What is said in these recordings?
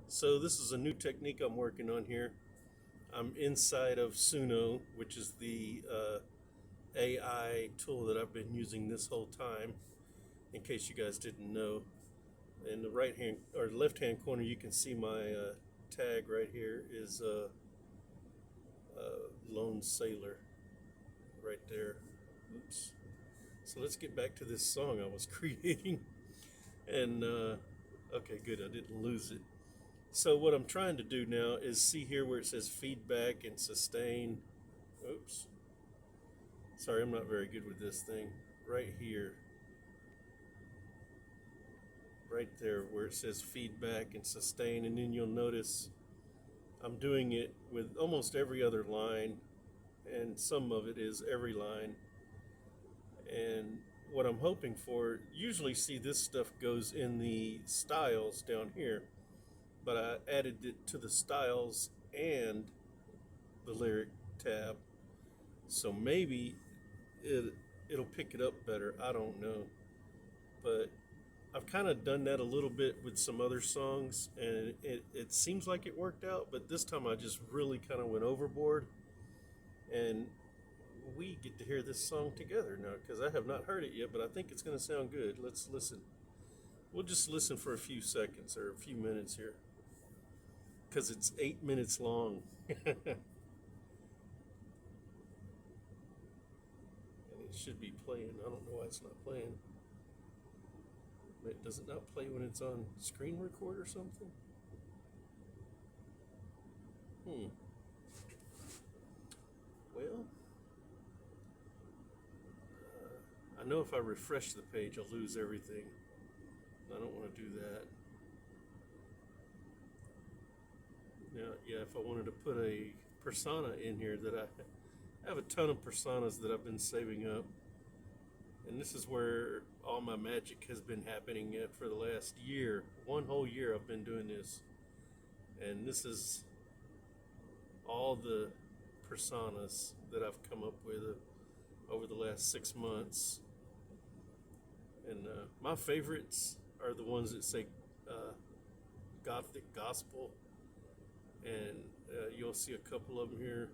So this is a new technique I'm working on here. I'm inside of Suno, which is the AI tool that I've been using this whole time. In case you guys didn't know, in the right hand or left hand corner, you can see my tag right here is Lone Sailor right there. Oops. So let's get back to this song I was creating. And okay, good, I didn't lose it. So what I'm trying to do now is see here where it says feedback and sustain. Oops. Sorry, I'm not very good with this thing. Right here, right there where it says feedback and sustain, and then you'll notice I'm doing it with almost every other line, and some of it is every line. And what I'm hoping for, usually see this stuff goes in the styles down here, but I added it to the styles and the lyric tab. So maybe it it'll pick it up better. I don't know, but I've kind of done that a little bit with some other songs, and it seems like it worked out. But this time I just really kind of went overboard, and we get to hear this song together now because I have not heard it yet, but I think it's going to sound good. Let's listen. We'll just listen for a few seconds or a few minutes here because it's 8 minutes long. And it should be playing. I don't know why it's not playing. Does it not play when it's on screen record or something? Hmm. Well, I know if I refresh the page, I'll lose everything. I don't want to do that. Now, yeah, if I wanted to put a persona in here that I have a ton of personas that I've been saving up. And this is where all my magic has been happening at for the last year. One whole year I've been doing this. And this is all the personas that I've come up with over the last 6 months. And my favorites are the ones that say Gothic Gospel. And you'll see a couple of them here.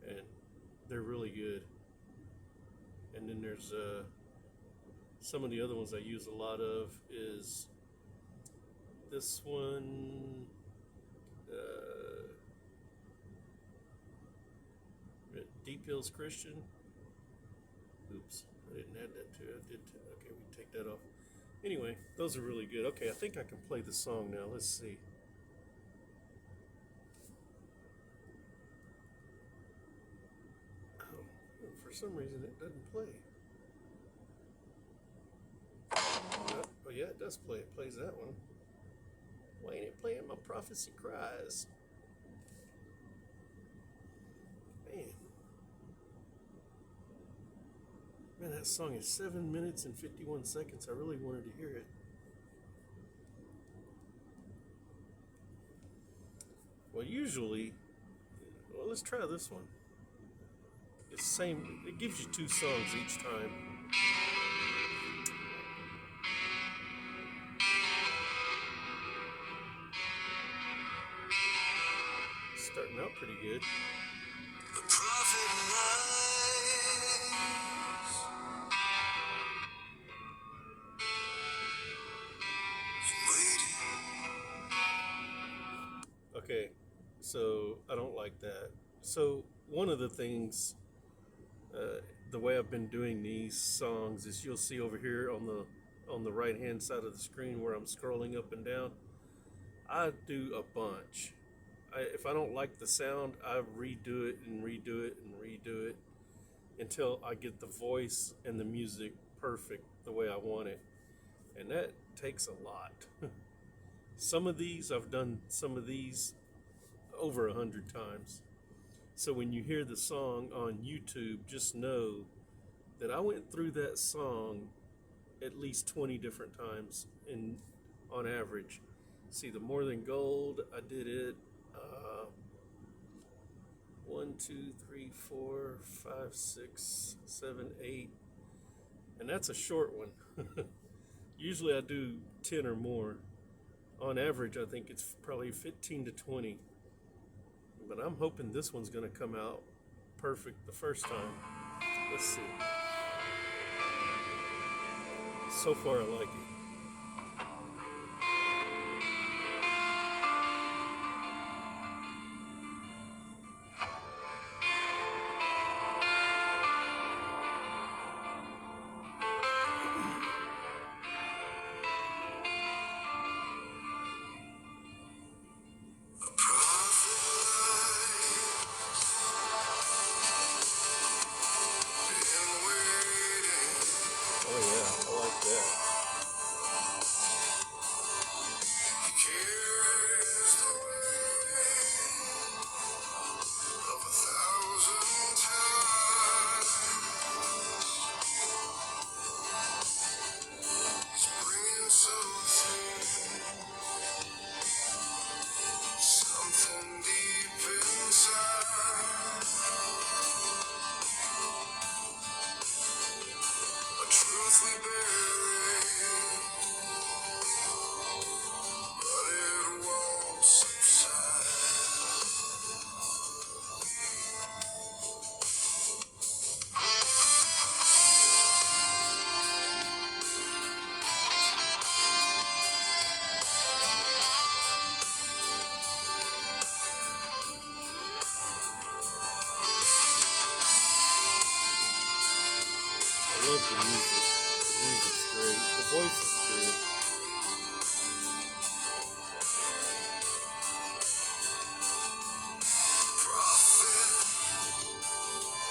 And they're really good. And then there's some of the other ones I use a lot of is this one, Deep Hills Christian. Oops, I didn't add that to it. I did. Okay, we can take that off. Anyway, those are really good. Okay, I think I can play the song now. Let's see. Oh, for some reason it doesn't play. Oh yeah, it does play. It plays that one. Why ain't it playing my prophecy cries? Man, man, that song is 7 minutes and 51 seconds. I really wanted to hear it. Well, usually, well, let's try this one. It's the same. It gives you two songs each time. Starting out pretty good. The prophet lies, waiting. Okay, so I don't like that. So one of the things, the way I've been doing these songs is you'll see over here on the right hand side of the screen where I'm scrolling up and down. I do a bunch. If I don't like the sound, I redo it and redo it and redo it until I get the voice and the music perfect the way I want it. And that takes a lot. Some of these, I've done some of these over 100 times. So when you hear the song on YouTube, just know that I went through that song at least 20 different times in on average. See, the More Than Gold, I did it 1, 2, 3, 4, 5, 6, 7, 8, and that's a short one. Usually I do 10 or more On average, I think it's probably 15 to 20. But I'm hoping this one's going to come out perfect the first time. Let's see. So far, I like it. Oh yeah, I like that. Something deep inside, a truth we bury, but it won't subside. I love the music. The music's great. The voice is good. Prophet,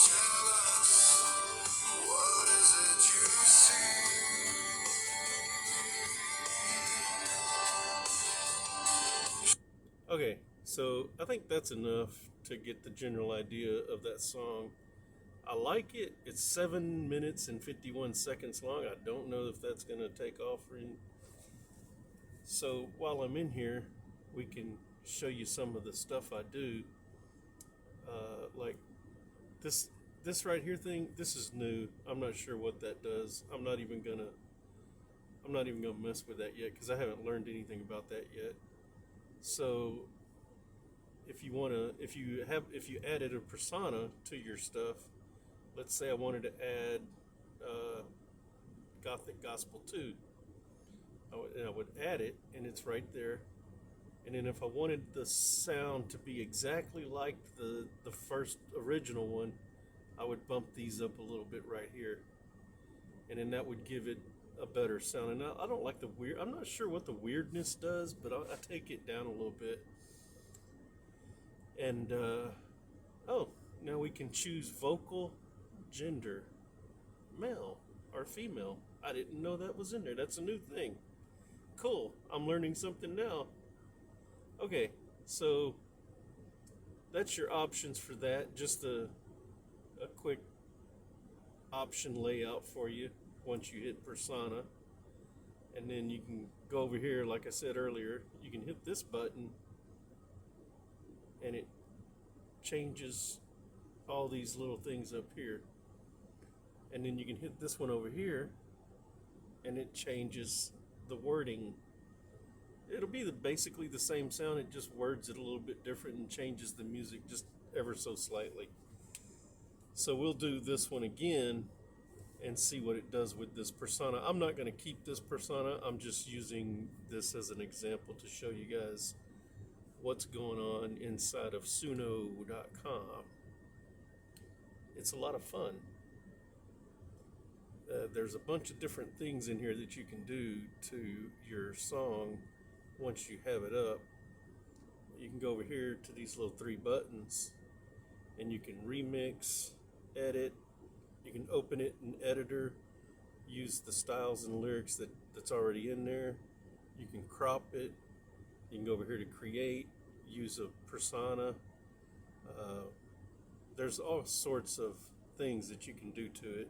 tell us, what is it you see? Okay, so I think that's enough to get the general idea of that song. I like it. It's 7 minutes and 51 seconds long. I don't know if that's going to take off. So while I'm in here, we can show you some of the stuff I do. Like this, this right here thing. This is new. I'm not sure what that does. I'm not even gonna mess with that yet because I haven't learned anything about that yet. So if you added a persona to your stuff, let's say I wanted to add uh, Gothic Gospel 2, I would add it, and it's right there. And then if I wanted the sound to be exactly like the first original one, I would bump these up a little bit right here, and then that would give it a better sound. And I don't like the weird. I'm not sure what the weirdness does, but I take it down a little bit. And oh, now we can choose vocal gender, male or female. I didn't know that was in there. That's a new thing. Cool. I'm learning something now. Okay, so that's your options for that. Just a quick option layout for you once you hit persona. And then you can go over here, like I said earlier, you can hit this button and it changes all these little things up here. And then you can hit this one over here and it changes the wording. It'll be basically the same sound, it just words it a little bit different and changes the music just ever so slightly. So we'll do this one again and see what it does with this persona. I'm not going to keep this persona, I'm just using this as an example to show you guys what's going on inside of Suno.com. It's a lot of fun. There's a bunch of different things in here that you can do to your song once you have it up. You can go over here to these little three buttons and you can remix, edit, you can open it in editor, use the styles and lyrics that's already in there. You can crop it. You can go over here to create, use a persona. There's all sorts of things that you can do to it.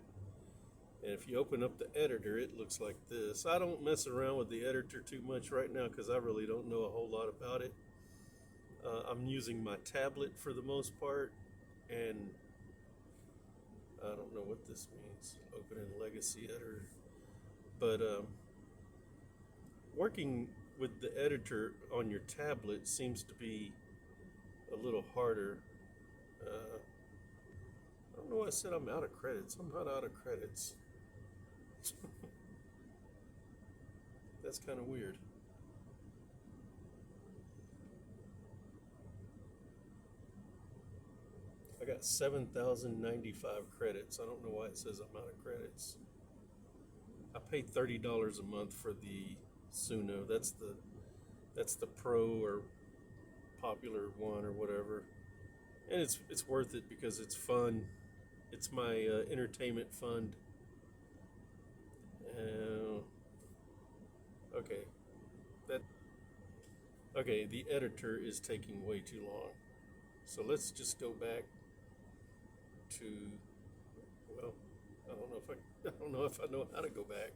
And if you open up the editor, it looks like this. I don't mess around with the editor too much right now because I really don't know a whole lot about it. I'm using my tablet for the most part, and I don't know what this means. Open in legacy editor. But working with the editor on your tablet seems to be a little harder. I don't know why I said I'm out of credits. I'm not out of credits. That's kind of weird. I got 7,095 credits. I don't know why it says I'm out of credits. I pay $30 a month for the Suno. That's the pro or popular one or whatever, and it's worth it because it's fun. It's my entertainment fund. Uh, okay, that okay. The editor is taking way too long, so let's just go back to. Well, I don't know if I know how to go back.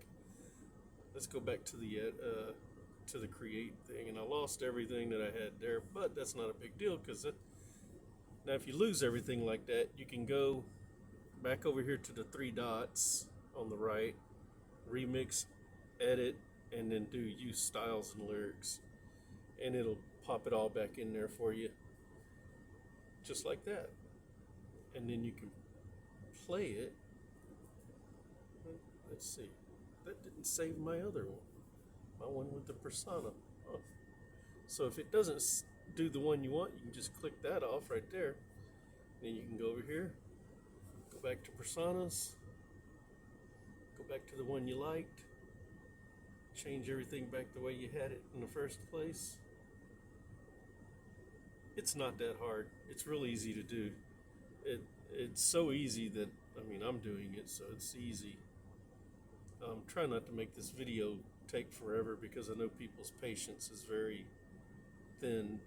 Let's go back to the create thing, and I lost everything that I had there, but that's not a big deal because now if you lose everything like that, you can go back over here to the three dots on the right, remix, edit, and then do use styles and lyrics, and it'll pop it all back in there for you, just like that, and then you can play it. Let's see, that didn't save my other one. My one with the persona. Oh. So if it doesn't do the one you want, you can just click that off right there. Then you can go over here, go back to personas, go back to the one you liked, change everything back the way you had it in the first place. It's not that hard. It's real easy to do. It's so easy that I'm doing it, so it's easy. Try not to make this video take forever because I know people's patience is very thin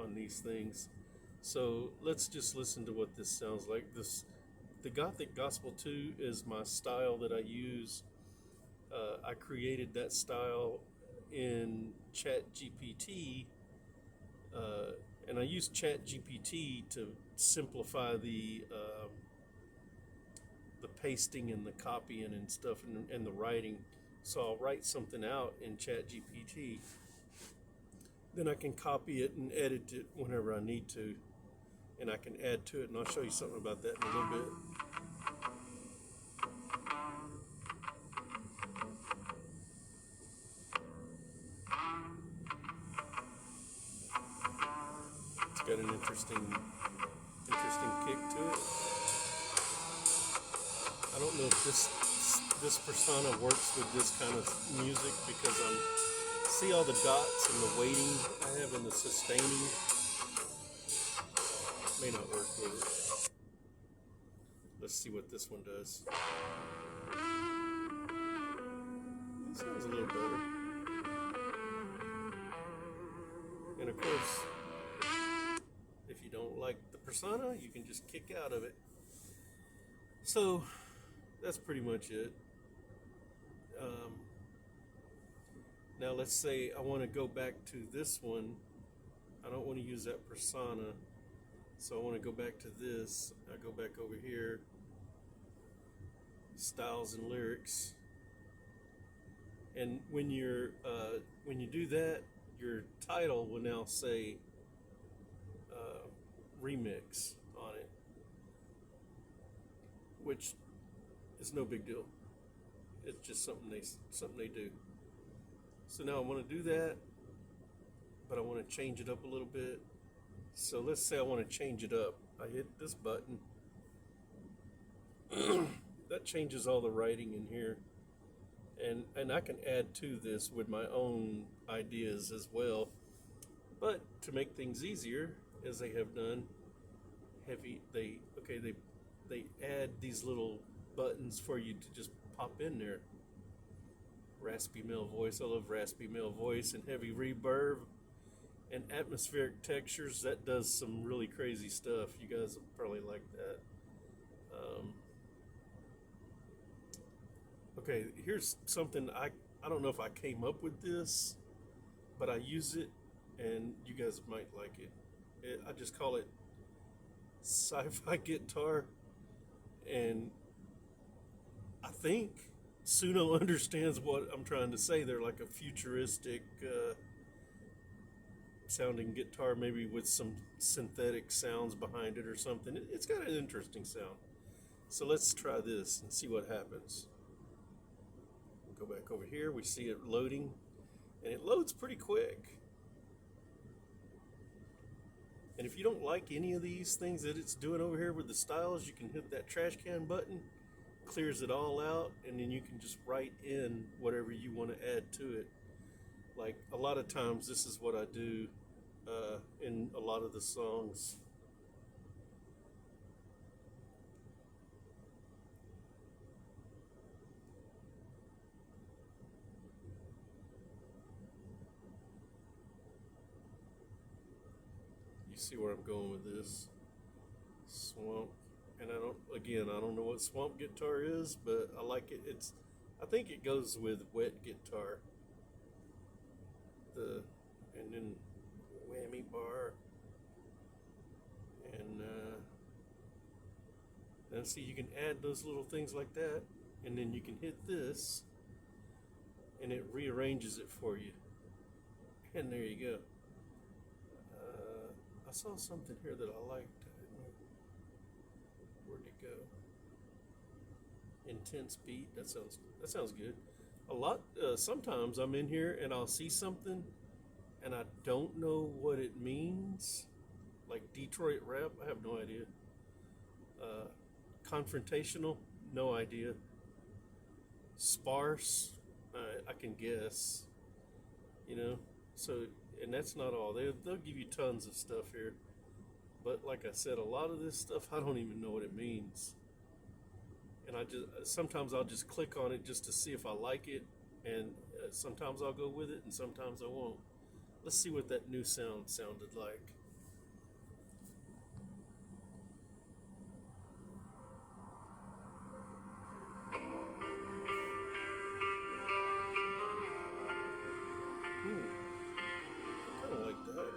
on these things. So let's just listen to what this sounds like. The Gothic Gospel 2 is my style that I use. I created that style in ChatGPT, and I use ChatGPT to simplify the pasting and the copying and stuff and the writing. So I'll write something out in ChatGPT. Then I can copy it and edit it whenever I need to. And I can add to it, and I'll show you something about that in a little bit. It's got an interesting kick to it. I don't know if this persona works with this kind of music because see all the dots and the weighting I have in the sustaining. May not work with it. Let's see what this one does. It sounds a little better. And of course, if you don't like the persona, you can just kick out of it. So that's pretty much it. Now let's say I want to go back to this one. I don't want to use that persona, so I want to go back to this. I go back over here, styles and lyrics, and when you do that, your title will now say remix on it, which is no big deal. It's just something they do. So now I want to do that, but I want to change it up a little bit. So let's say I want to change it up. I hit this button. That changes all the writing in here. And I can add to this with my own ideas as well. But to make things easier, as they have done, they add these little buttons for you to just pop in there. Raspy male voice. I love raspy male voice and heavy reverb and atmospheric textures. That does some really crazy stuff. You guys will probably like that. Okay, here's something I don't know if I came up with this, but I use it and you guys might like it. I just call it sci-fi guitar, and I think Suno understands what I'm trying to say. They're like a futuristic sounding guitar, maybe with some synthetic sounds behind it or something. It's got an interesting sound. So let's try this and see what happens. Go back over here. We see it loading, and it loads pretty quick. And if you don't like any of these things that it's doing over here with the styles, you can hit that trash can button, clears it all out, and then you can just write in whatever you want to add to it. Like a lot of times, this is what I do in a lot of the songs. You see where I'm going with this? Swamp. And I don't know what swamp guitar is, but I like it. I think it goes with wet guitar. And then whammy bar. And see, you can add those little things like that, and then you can hit this, and it rearranges it for you. And there you go. I saw something here that I liked. I don't know. Where'd it go? Intense beat. That sounds good. A lot. Sometimes I'm in here and I'll see something, and I don't know what it means. Like Detroit rap, I have no idea. Confrontational, no idea. Sparse, I can guess. You know, so and that's not all. They'll give you tons of stuff here, but like I said, a lot of this stuff I don't even know what it means. And I just sometimes I'll just click on it just to see if I like it, and sometimes I'll go with it, and sometimes I won't. Let's see what that new sound sounded like. I kind of like that.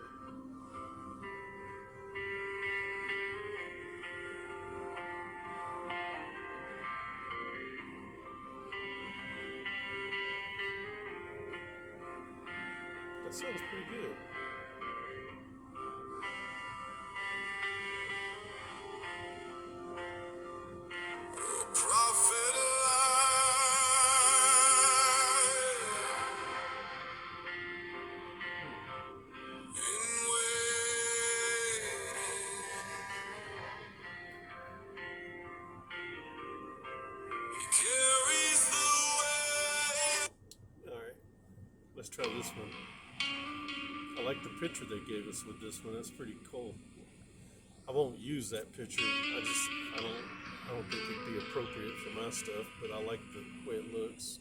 That sounds pretty good. Prophet alive in He carries the weight. All right, let's try this one. I like the picture they gave us with this one. That's pretty cool. I won't use that picture. I don't think it'd be appropriate for my stuff, but I like the way it looks.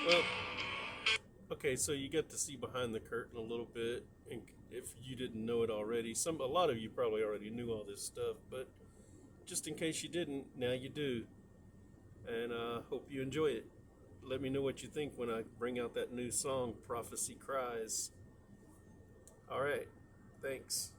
Well, okay, so you get to see behind the curtain a little bit, and if you didn't know it already, a lot of you probably already knew all this stuff, but just in case you didn't, now you do. And I hope you enjoy it. Let me know what you think when I bring out that new song, Prophecy Cries. All right, thanks.